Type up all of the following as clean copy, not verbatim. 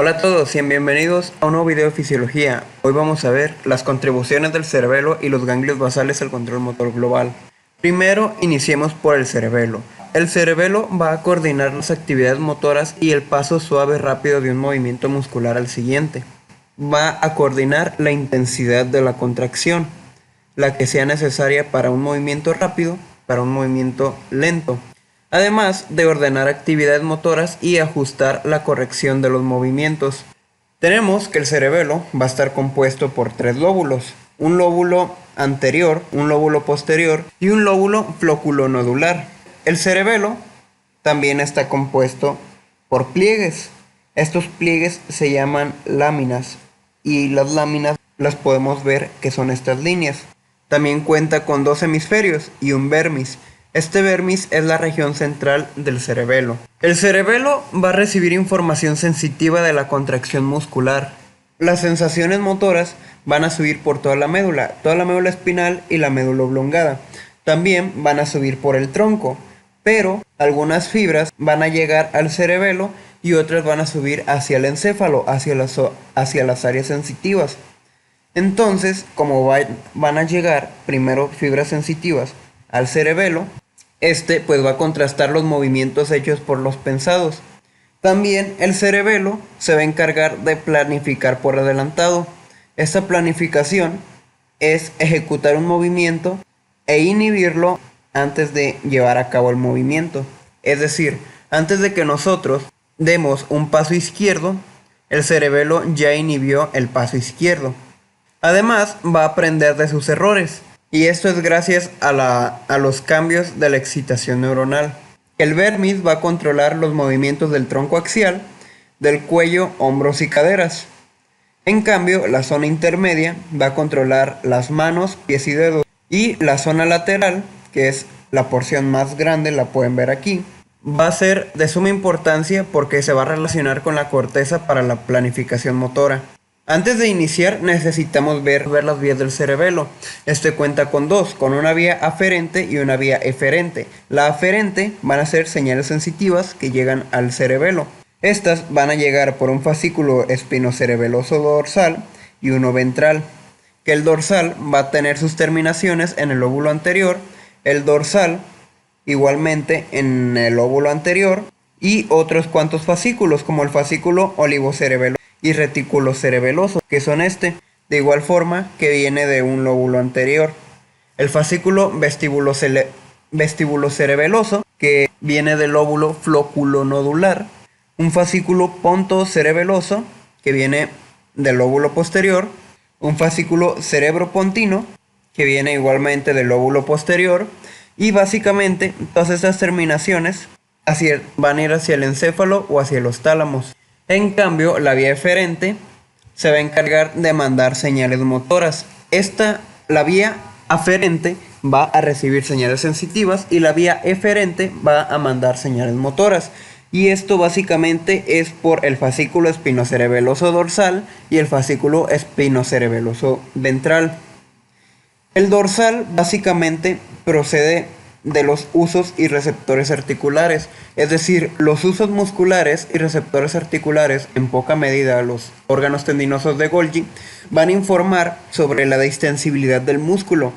Hola a todos y bienvenidos a un nuevo video de fisiología. Hoy vamos a ver las contribuciones del cerebelo y los ganglios basales al control motor global. Primero, iniciemos por el cerebelo. El cerebelo va a coordinar las actividades motoras y el paso suave rápido de un movimiento muscular al siguiente. Va a coordinar la intensidad de la contracción, la que sea necesaria para un movimiento rápido, para un movimiento lento. Además de ordenar actividades motoras y ajustar la corrección de los movimientos. Tenemos que el cerebelo va a estar compuesto por tres lóbulos, un lóbulo anterior, un lóbulo posterior y un lóbulo flóculo-nodular. El cerebelo también está compuesto por pliegues. Estos pliegues se llaman láminas y las láminas las podemos ver que son estas líneas. También cuenta con dos hemisferios y un vermis. Este vermis es la región central del cerebelo. El cerebelo va a recibir información sensitiva de la contracción muscular. Las sensaciones motoras van a subir por toda la médula espinal y la médula oblongada. También van a subir por el tronco, pero algunas fibras van a llegar al cerebelo y otras van a subir hacia el encéfalo, hacia las áreas sensitivas. Entonces, como van a llegar primero fibras sensitivas al cerebelo, pues va a contrastar los movimientos hechos por los pensados. También el cerebelo se va a encargar de planificar por adelantado. Esta planificación es ejecutar un movimiento e inhibirlo antes de llevar a cabo el movimiento. Es decir, antes de que nosotros demos un paso izquierdo, el cerebelo ya inhibió el paso izquierdo. Además, va a aprender de sus errores. Y esto es gracias a los cambios de la excitación neuronal. El vermis va a controlar los movimientos del tronco axial, del cuello, hombros y caderas. En cambio, la zona intermedia va a controlar las manos, pies y dedos. Y la zona lateral, que es la porción más grande, la pueden ver aquí, va a ser de suma importancia porque se va a relacionar con la corteza para la planificación motora. Antes de iniciar necesitamos ver las vías del cerebelo. Este cuenta con dos, con una vía aferente y una vía eferente. La aferente van a ser señales sensitivas que llegan al cerebelo. Estas van a llegar por un fascículo espinocerebeloso dorsal y uno ventral. Que el dorsal va a tener sus terminaciones en el lóbulo anterior, el dorsal igualmente en el lóbulo anterior y otros cuantos fascículos como el fascículo olivocerebeloso y retículo cerebeloso, que son de igual forma que viene de un lóbulo anterior. El fascículo vestibulocerebeloso, que viene del lóbulo flóculo-nodular. Un fascículo pontocerebeloso, que viene del lóbulo posterior. Un fascículo cerebropontino, que viene igualmente del lóbulo posterior. Y básicamente todas estas terminaciones van a ir hacia el encéfalo o hacia los tálamos. En cambio, la vía eferente se va a encargar de mandar señales motoras. La vía aferente va a recibir señales sensitivas y la vía eferente va a mandar señales motoras. Y esto básicamente es por el fascículo espinocerebeloso dorsal y el fascículo espinocerebeloso ventral. El dorsal básicamente procede de los usos y receptores articulares, es decir, los usos musculares y receptores articulares, en poca medida los órganos tendinosos de Golgi, van a informar sobre la distensibilidad del músculo.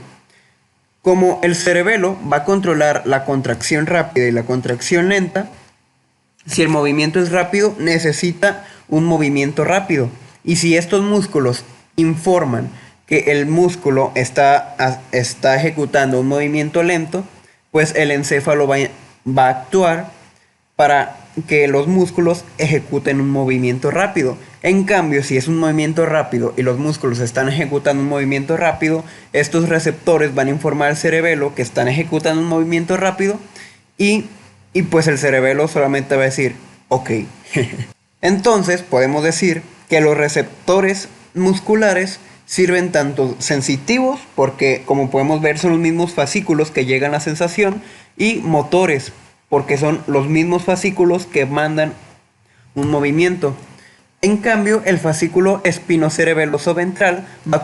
Como el cerebelo va a controlar la contracción rápida y la contracción lenta, si el movimiento es rápido, necesita un movimiento rápido. Y si estos músculos informan que el músculo está ejecutando un movimiento lento, pues el encéfalo va a actuar para que los músculos ejecuten un movimiento rápido. En cambio, si es un movimiento rápido y los músculos están ejecutando un movimiento rápido, estos receptores van a informar al cerebelo que están ejecutando un movimiento rápido y pues el cerebelo solamente va a decir, ok. Entonces podemos decir que los receptores musculares sirven tanto sensitivos, porque como podemos ver son los mismos fascículos que llegan a la sensación, y motores, porque son los mismos fascículos que mandan un movimiento. En cambio, el fascículo espinocerebeloso ventral va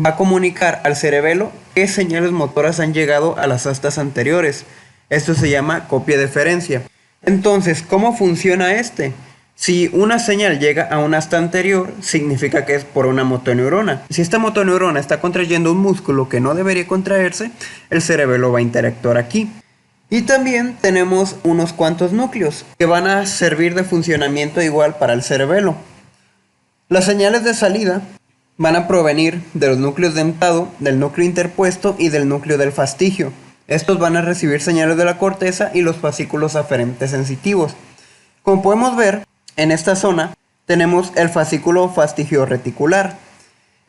a comunicar al cerebelo qué señales motoras han llegado a las astas anteriores. Esto se llama copia deferencia. Entonces, ¿cómo funciona Si una señal llega a un asta anterior, significa que es por una motoneurona. Si esta motoneurona está contrayendo un músculo que no debería contraerse, el cerebelo va a interactuar aquí. Y también tenemos unos cuantos núcleos que van a servir de funcionamiento igual para el cerebelo. Las señales de salida van a provenir de los núcleos dentado, del núcleo interpuesto y del núcleo del fastigio. Estos van a recibir señales de la corteza y los fascículos aferentes sensitivos. Como podemos ver, en esta zona tenemos el fascículo fastigio-reticular.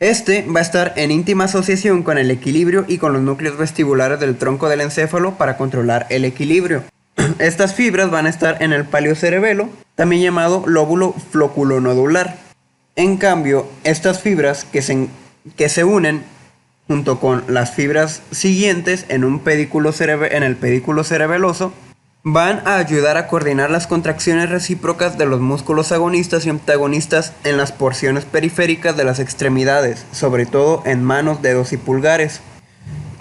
Este va a estar en íntima asociación con el equilibrio y con los núcleos vestibulares del tronco del encéfalo para controlar el equilibrio. Estas fibras van a estar en el paliocerebelo, también llamado lóbulo floculonodular. En cambio, estas fibras que se unen junto con las fibras siguientes en el pedículo cerebeloso van a ayudar a coordinar las contracciones recíprocas de los músculos agonistas y antagonistas en las porciones periféricas de las extremidades, sobre todo en manos, dedos y pulgares.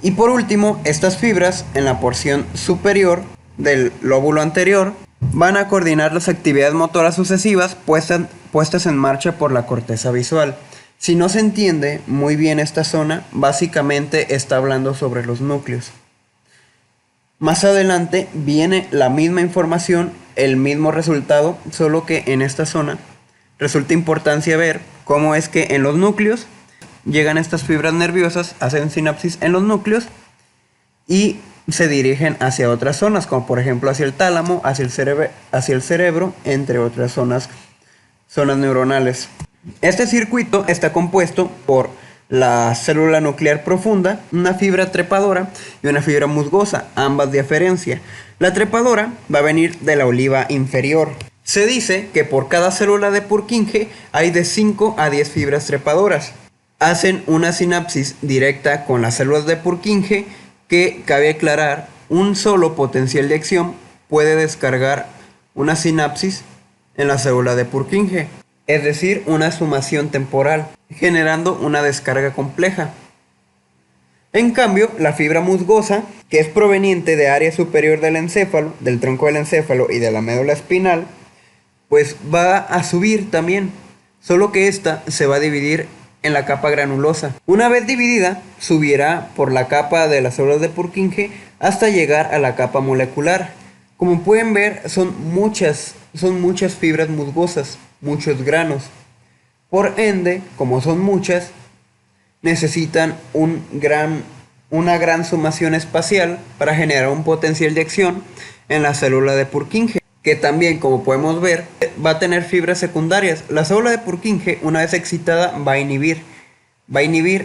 Y por último, estas fibras en la porción superior del lóbulo anterior van a coordinar las actividades motoras sucesivas puestas en marcha por la corteza visual. Si no se entiende muy bien esta zona, básicamente está hablando sobre los núcleos. Más adelante viene la misma información, el mismo resultado, solo que en esta zona resulta importancia ver cómo es que en los núcleos llegan estas fibras nerviosas, hacen sinapsis en los núcleos y se dirigen hacia otras zonas, como por ejemplo hacia el tálamo, hacia el cerebro, entre otras zonas neuronales. Este circuito está compuesto por la célula nuclear profunda, una fibra trepadora y una fibra musgosa, ambas de aferencia. La trepadora va a venir de la oliva inferior. Se dice que por cada célula de Purkinje hay de 5 a 10 fibras trepadoras. Hacen una sinapsis directa con las células de Purkinje que, cabe aclarar, un solo potencial de acción puede descargar una sinapsis en la célula de Purkinje, es decir, una sumación temporal, generando una descarga compleja. En cambio, la fibra musgosa, que es proveniente de área superior del encéfalo, del tronco del encéfalo y de la médula espinal, pues va a subir también, solo que esta se va a dividir en la capa granulosa. Una vez dividida, subirá por la capa de las células de Purkinje hasta llegar a la capa molecular. Como pueden ver, son muchas fibras musgosas, muchos granos. Por ende, como son muchas, necesitan una gran sumación espacial para generar un potencial de acción en la célula de Purkinje, que también, como podemos ver, va a tener fibras secundarias. La célula de Purkinje, una vez excitada, va a inhibir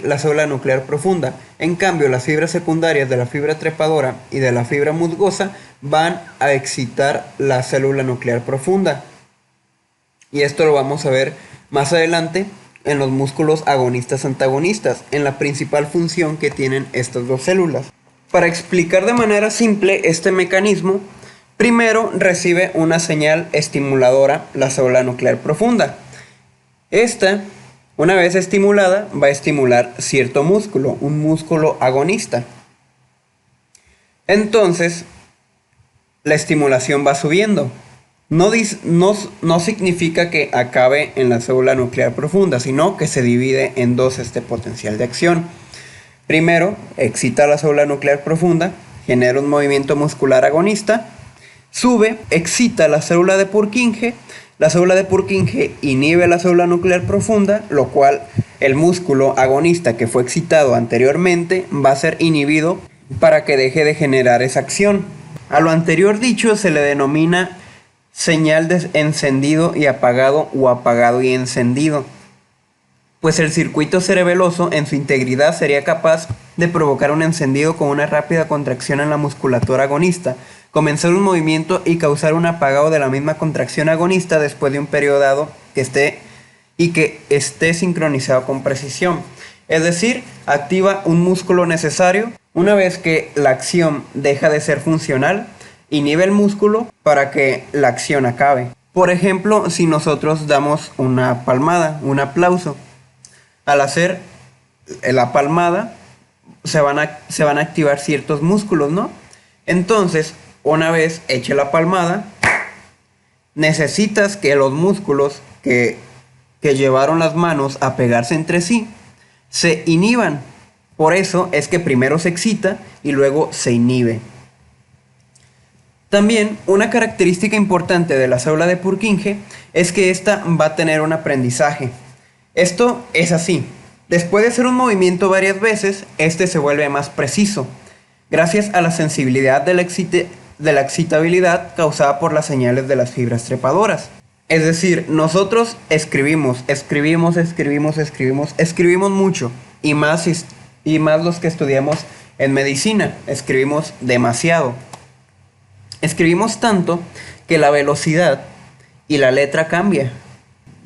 la célula nuclear profunda. En cambio, las fibras secundarias de la fibra trepadora y de la fibra musgosa van a excitar la célula nuclear profunda. Y esto lo vamos a ver más adelante en los músculos agonistas-antagonistas, en la principal función que tienen estas dos células. Para explicar de manera simple este mecanismo, primero recibe una señal estimuladora la célula nuclear profunda. Esta, una vez estimulada, va a estimular cierto músculo, un músculo agonista. Entonces, la estimulación va subiendo. No significa que acabe en la célula nuclear profunda, sino que se divide en dos este potencial de acción. Primero, excita la célula nuclear profunda, genera un movimiento muscular agonista, sube, excita la célula de Purkinje inhibe la célula nuclear profunda, lo cual el músculo agonista que fue excitado anteriormente va a ser inhibido para que deje de generar esa acción. A lo anterior dicho se le denomina señal de encendido y apagado o apagado y encendido, pues el circuito cerebeloso en su integridad sería capaz de provocar un encendido con una rápida contracción en la musculatura agonista, comenzar un movimiento y causar un apagado de la misma contracción agonista después de un periodo dado que esté sincronizado con precisión. Es decir, activa un músculo necesario. Una vez que la acción deja de ser funcional, inhibe el músculo para que la acción acabe. Por ejemplo, si nosotros damos una palmada, un aplauso, al hacer la palmada se van a activar ciertos músculos, ¿no? Entonces, una vez hecha la palmada, necesitas que los músculos que llevaron las manos a pegarse entre sí se inhiban. Por eso es que primero se excita y luego se inhibe. También una característica importante de la célula de Purkinje es que ésta va a tener un aprendizaje. Esto es así. Después de hacer un movimiento varias veces, este se vuelve más preciso, gracias a la sensibilidad de la excitabilidad causada por las señales de las fibras trepadoras. Es decir, nosotros escribimos mucho, y más los que estudiamos en medicina, escribimos demasiado. Escribimos tanto que la velocidad y la letra cambia.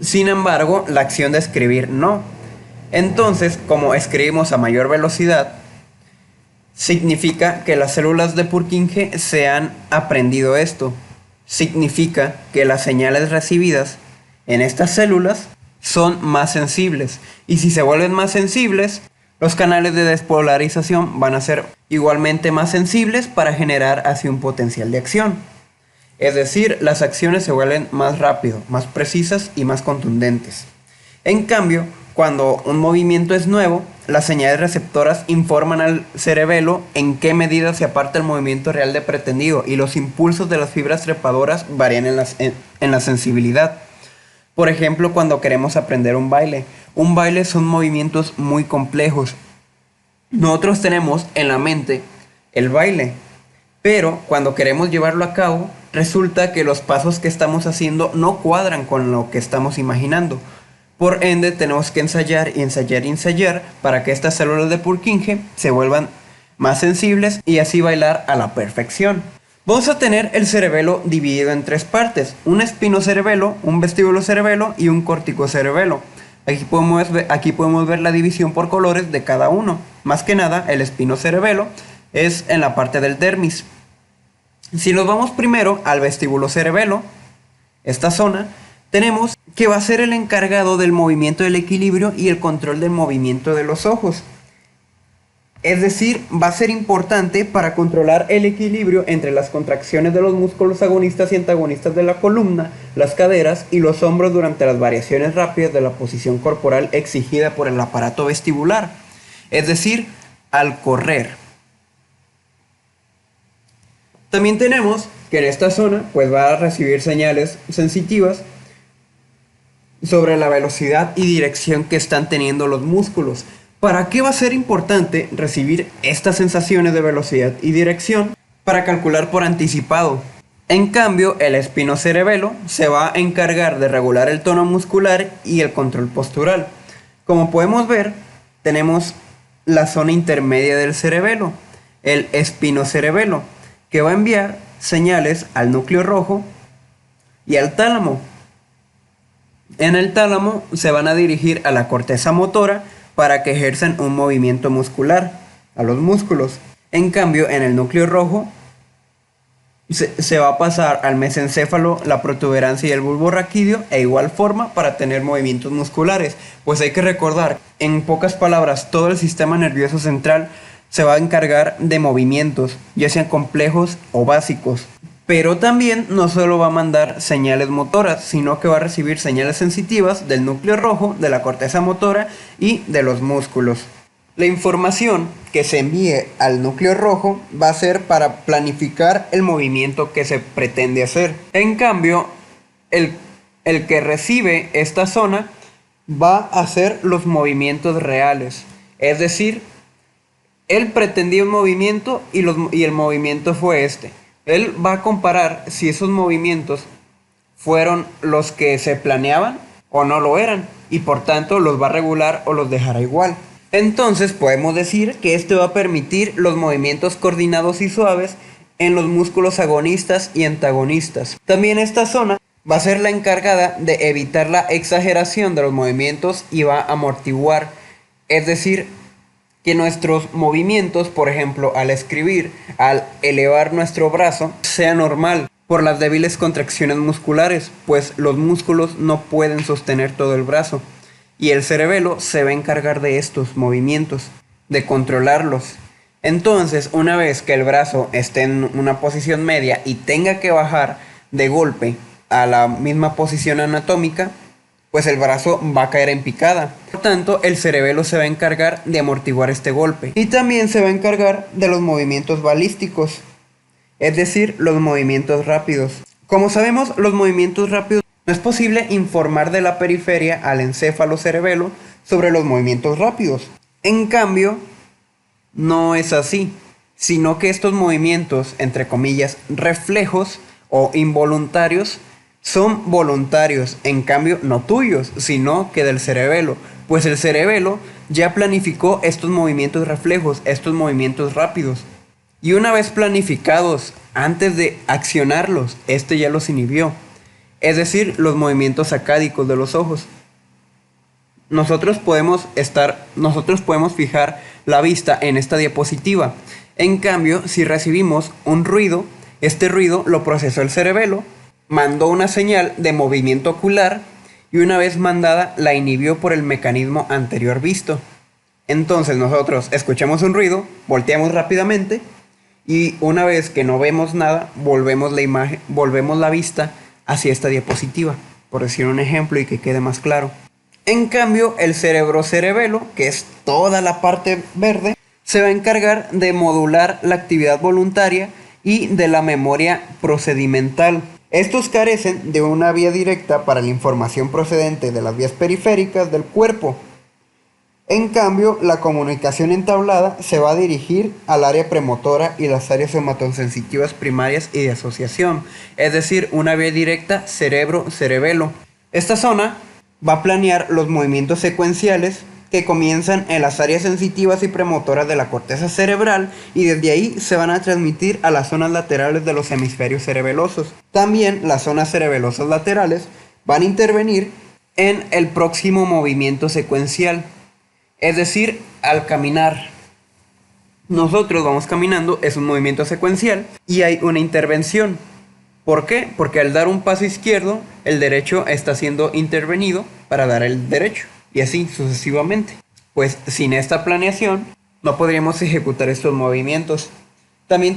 Sin embargo, la acción de escribir no. Entonces, como escribimos a mayor velocidad, significa que las células de Purkinje se han aprendido esto. Significa que las señales recibidas en estas células son más sensibles. Y si se vuelven más sensibles, los canales de despolarización van a ser igualmente más sensibles para generar así un potencial de acción. Es decir, las acciones se vuelven más rápido, más precisas y más contundentes. En cambio, cuando un movimiento es nuevo, las señales receptoras informan al cerebelo en qué medida se aparta el movimiento real de pretendido, y los impulsos de las fibras trepadoras varían en la sensibilidad. Por ejemplo, cuando queremos aprender un baile. Un baile son movimientos muy complejos. Nosotros tenemos en la mente el baile, pero cuando queremos llevarlo a cabo, resulta que los pasos que estamos haciendo no cuadran con lo que estamos imaginando. Por ende, tenemos que ensayar y ensayar y ensayar para que estas células de Purkinje se vuelvan más sensibles y así bailar a la perfección. Vamos a tener el cerebelo dividido en tres partes: un espinocerebelo, un vestíbulocerebelo y un corticocerebelo. Aquí podemos ver la división por colores de cada uno. Más que nada, el espinocerebelo es en la parte del dermis. Si nos vamos primero al vestíbulocerebelo, esta zona, tenemos que va a ser el encargado del movimiento del equilibrio y el control del movimiento de los ojos. Es decir, va a ser importante para controlar el equilibrio entre las contracciones de los músculos agonistas y antagonistas de la columna, las caderas y los hombros durante las variaciones rápidas de la posición corporal exigida por el aparato vestibular. Es decir, al correr. También tenemos que en esta zona pues va a recibir señales sensitivas sobre la velocidad y dirección que están teniendo los músculos. ¿Para qué va a ser importante recibir estas sensaciones de velocidad y dirección? Para calcular por anticipado. En cambio, el espinocerebelo se va a encargar de regular el tono muscular y el control postural. Como podemos ver, tenemos la zona intermedia del cerebelo, el espinocerebelo, que va a enviar señales al núcleo rojo y al tálamo. En el tálamo se van a dirigir a la corteza motora para que ejerzan un movimiento muscular a los músculos. En cambio, en el núcleo rojo se va a pasar al mesencéfalo, la protuberancia y el bulbo raquídeo, e igual forma para tener movimientos musculares. Pues hay que recordar, en pocas palabras, todo el sistema nervioso central se va a encargar de movimientos, ya sean complejos o básicos. Pero también no solo va a mandar señales motoras, sino que va a recibir señales sensitivas del núcleo rojo, de la corteza motora y de los músculos. La información que se envíe al núcleo rojo va a ser para planificar el movimiento que se pretende hacer. En cambio, el que recibe esta zona va a hacer los movimientos reales. Es decir, él pretendía un movimiento y el movimiento fue este. Él va a comparar si esos movimientos fueron los que se planeaban o no lo eran, y por tanto los va a regular o los dejará igual. Entonces podemos decir que esto va a permitir los movimientos coordinados y suaves en los músculos agonistas y antagonistas. También esta zona va a ser la encargada de evitar la exageración de los movimientos y va a amortiguar, es decir, que nuestros movimientos, por ejemplo, al escribir, al elevar nuestro brazo, sea normal por las débiles contracciones musculares, pues los músculos no pueden sostener todo el brazo, y el cerebelo se va a encargar de estos movimientos, de controlarlos. Entonces, una vez que el brazo esté en una posición media y tenga que bajar de golpe a la misma posición anatómica, pues el brazo va a caer en picada. Por tanto, el cerebelo se va a encargar de amortiguar este golpe. Y también se va a encargar de los movimientos balísticos, es decir, los movimientos rápidos. Como sabemos, los movimientos rápidos no es posible informar de la periferia al encéfalo cerebelo sobre los movimientos rápidos. En cambio, no es así, sino que estos movimientos, entre comillas, reflejos o involuntarios, son voluntarios, en cambio no tuyos, sino que del cerebelo, pues el cerebelo ya planificó estos movimientos reflejos, estos movimientos rápidos. Y una vez planificados, antes de accionarlos, este ya los inhibió, es decir, los movimientos sacádicos de los ojos. Nosotros podemos fijar la vista en esta diapositiva. En cambio, si recibimos un ruido, este ruido lo procesó el cerebelo, mandó una señal de movimiento ocular y una vez mandada la inhibió por el mecanismo anterior visto. Entonces nosotros escuchamos un ruido, volteamos rápidamente y una vez que no vemos nada, volvemos la vista hacia esta diapositiva, por decir un ejemplo y que quede más claro. En cambio, el cerebelo, que es toda la parte verde, se va a encargar de modular la actividad voluntaria y de la memoria procedimental. Estos carecen de una vía directa para la información procedente de las vías periféricas del cuerpo. En cambio, la comunicación entablada se va a dirigir al área premotora y las áreas somatosensitivas primarias y de asociación, es decir, una vía directa cerebro-cerebelo. Esta zona va a planear los movimientos secuenciales que comienzan en las áreas sensitivas y premotoras de la corteza cerebral y desde ahí se van a transmitir a las zonas laterales de los hemisferios cerebelosos. También las zonas cerebelosas laterales van a intervenir en el próximo movimiento secuencial, es decir, al caminar. Nosotros vamos caminando, es un movimiento secuencial y hay una intervención. ¿Por qué? Porque al dar un paso izquierdo, el derecho está siendo intervenido para dar el derecho. Y así sucesivamente. Pues sin esta planeación no podríamos ejecutar estos movimientos. También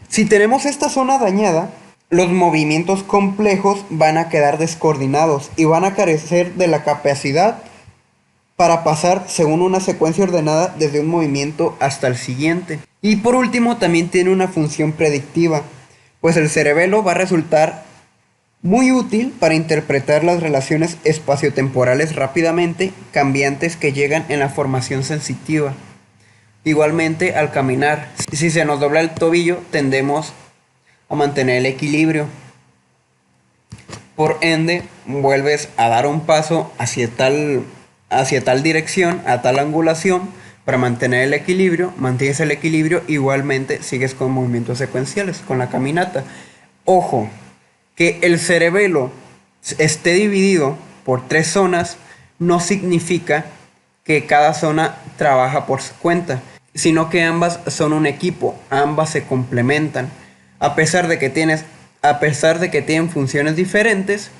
si tenemos esta zona dañada, los movimientos complejos van a quedar descoordinados y van a carecer de la capacidad para pasar según una secuencia ordenada desde un movimiento hasta el siguiente. Y por último también tiene una función predictiva, pues el cerebelo va a resultar muy útil para interpretar las relaciones espaciotemporales rápidamente cambiantes que llegan en la formación sensitiva. Igualmente, al caminar, si se nos dobla el tobillo, tendemos a mantener el equilibrio. Por ende, vuelves a dar un paso hacia tal dirección, a tal angulación, para mantener el equilibrio, mantienes el equilibrio, igualmente sigues con movimientos secuenciales, con la caminata. Ojo, que el cerebelo esté dividido por 3 zonas no significa que cada zona trabaja por su cuenta, sino que ambas son un equipo, ambas se complementan. A pesar de que tienen funciones diferentes,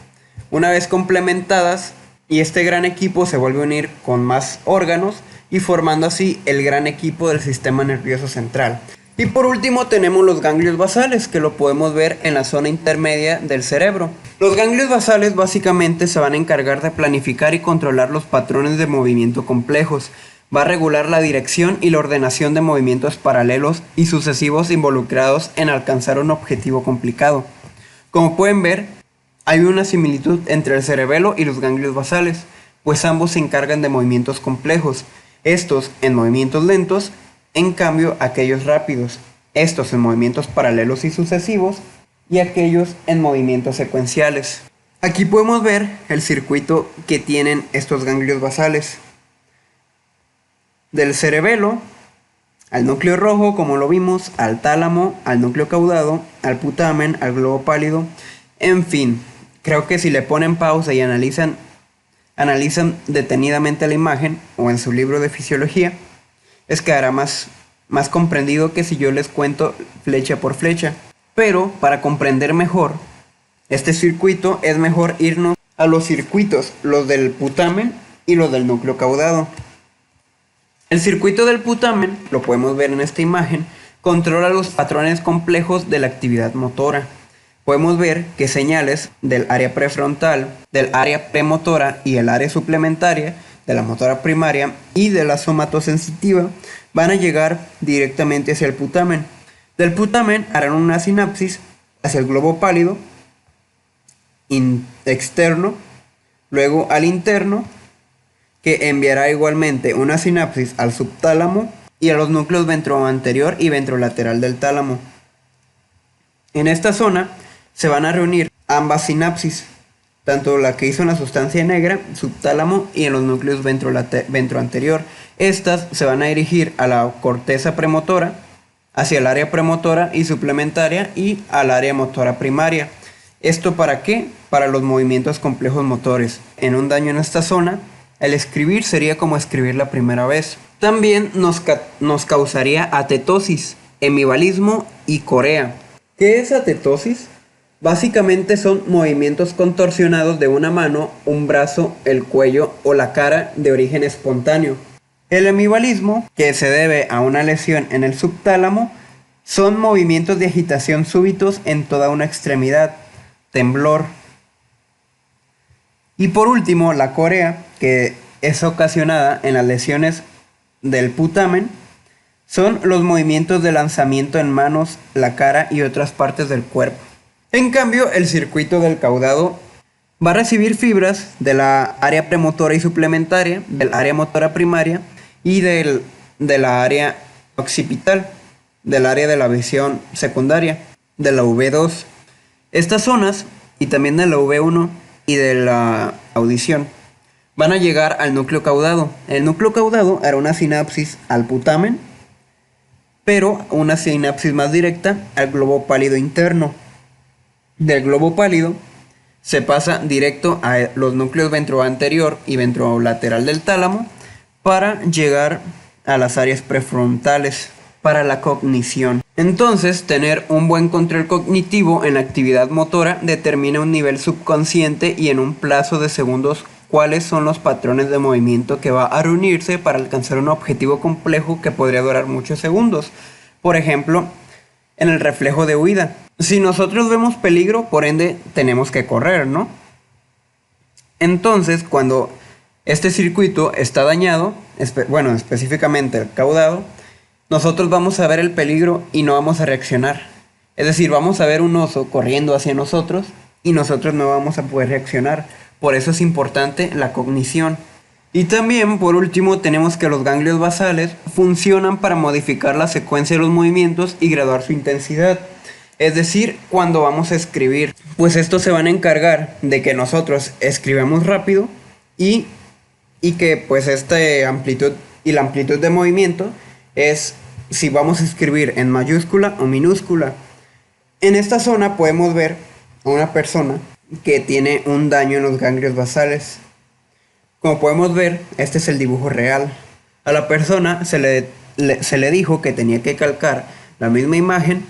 una vez complementadas, y este gran equipo se vuelve a unir con más órganos y formando así el gran equipo del sistema nervioso central. Y por último tenemos los ganglios basales, que lo podemos ver en la zona intermedia del cerebro. Los ganglios basales básicamente se van a encargar de planificar y controlar los patrones de movimiento complejos. Va a regular la dirección y la ordenación de movimientos paralelos y sucesivos involucrados en alcanzar un objetivo complicado. Como pueden ver, hay una similitud entre el cerebelo y los ganglios basales, pues ambos se encargan de movimientos complejos, estos en movimientos lentos, en cambio aquellos rápidos, estos en movimientos paralelos y sucesivos, y aquellos en movimientos secuenciales. Aquí podemos ver el circuito que tienen estos ganglios basales. Del cerebelo al núcleo rojo, como lo vimos, al tálamo, al núcleo caudado, al putamen, al globo pálido, en fin. Creo que si le ponen pausa y analizan detenidamente la imagen o en su libro de fisiología, les quedará más comprendido que si yo les cuento flecha por flecha. Pero para comprender mejor este circuito es mejor irnos a los circuitos, los del putamen y los del núcleo caudado. El circuito del putamen, lo podemos ver en esta imagen, controla los patrones complejos de la actividad motora. podemos ver que señales del área prefrontal, del área premotora y el área suplementaria, de la motora primaria y de la somatosensitiva, van a llegar directamente hacia el putamen. Del putamen harán una sinapsis hacia el globo pálido externo, luego al interno, que enviará igualmente una sinapsis al subtálamo y a los núcleos ventroanterior y ventrolateral del tálamo. En esta zona se van a reunir ambas sinapsis, tanto la que hizo en la sustancia negra, subtálamo, y en los núcleos ventroanterior. Estas se van a dirigir a la corteza premotora, hacia el área premotora y suplementaria y al área motora primaria. ¿Esto para qué? Para los movimientos complejos motores. En un daño en esta zona, el escribir sería como escribir la primera vez. También nos causaría atetosis, hemibalismo y corea. ¿Qué es atetosis? Básicamente son movimientos contorsionados de una mano, un brazo, el cuello o la cara de origen espontáneo. El hemibalismo, que se debe a una lesión en el subtálamo, son movimientos de agitación súbitos en toda una extremidad, temblor. Y por último, la corea, que es ocasionada en las lesiones del putamen, son los movimientos de lanzamiento en manos, la cara y otras partes del cuerpo. En cambio, el circuito del caudado va a recibir fibras de la área premotora y suplementaria, del área motora primaria y de la área occipital, del área de la visión secundaria, de la V2. Estas zonas, y también de la V1 y de la audición, van a llegar al núcleo caudado. El núcleo caudado hará una sinapsis al putamen, pero una sinapsis más directa al globo pálido interno. Del globo pálido se pasa directo a los núcleos ventroanterior y ventrolateral del tálamo para llegar a las áreas prefrontales para la cognición. Entonces, tener un buen control cognitivo en la actividad motora determina un nivel subconsciente y en un plazo de segundos cuáles son los patrones de movimiento que va a reunirse para alcanzar un objetivo complejo que podría durar muchos segundos. Por ejemplo, en el reflejo de huida. Si nosotros vemos peligro, por ende tenemos que correr, ¿no? Entonces, cuando este circuito está dañado, específicamente el caudado, nosotros vamos a ver el peligro y no vamos a reaccionar. Es decir, vamos a ver un oso corriendo hacia nosotros y nosotros no vamos a poder reaccionar. Por eso es importante la cognición. Y también, por último, tenemos que los ganglios basales funcionan para modificar la secuencia de los movimientos y graduar su intensidad. Es decir, cuando vamos a escribir, pues estos se van a encargar de que nosotros escribamos rápido y que pues amplitud y la amplitud de movimiento es si vamos a escribir en mayúscula o minúscula. En esta zona podemos ver a una persona que tiene un daño en los ganglios basales. Como podemos ver, este es el dibujo real. A la persona se le dijo que tenía que calcar la misma imagen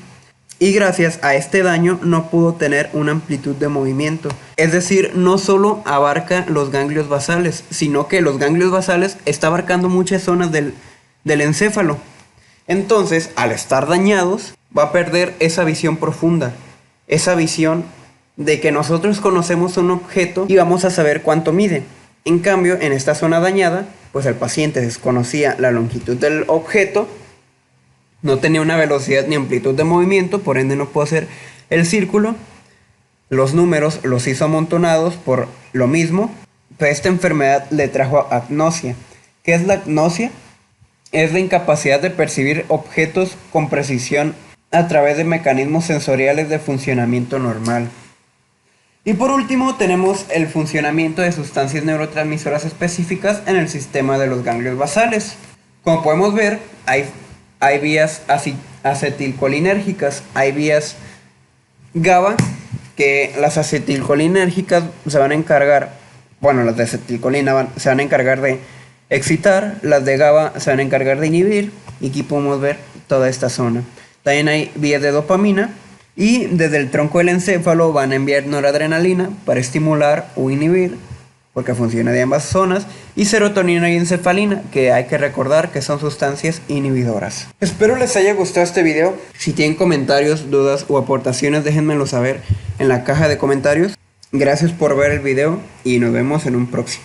y gracias a este daño no pudo tener una amplitud de movimiento. Es decir, no solo abarca los ganglios basales, sino que los ganglios basales está abarcando muchas zonas del encéfalo. Entonces, al estar dañados, va a perder esa visión profunda, esa visión de que nosotros conocemos un objeto y vamos a saber cuánto mide. En cambio, en esta zona dañada, pues el paciente desconocía la longitud del objeto, no tenía una velocidad ni amplitud de movimiento, por ende no pudo hacer el círculo. Los números los hizo amontonados por lo mismo, pero esta enfermedad le trajo agnosia. ¿Qué es la agnosia? Es la incapacidad de percibir objetos con precisión a través de mecanismos sensoriales de funcionamiento normal. Y por último tenemos el funcionamiento de sustancias neurotransmisoras específicas en el sistema de los ganglios basales. Como podemos ver, hay vías acetilcolinérgicas, hay vías GABA, que las acetilcolinérgicas se van a encargar, las de acetilcolina se van a encargar de excitar, las de GABA se van a encargar de inhibir, y aquí podemos ver toda esta zona. También hay vías de dopamina, y desde el tronco del encéfalo van a enviar noradrenalina para estimular o inhibir porque funciona de ambas zonas, y serotonina y encefalina, que hay que recordar que son sustancias inhibidoras. Espero les haya gustado este video. Si tienen comentarios, dudas o aportaciones, déjenmelo saber en la caja de comentarios. Gracias por ver el video y nos vemos en un próximo.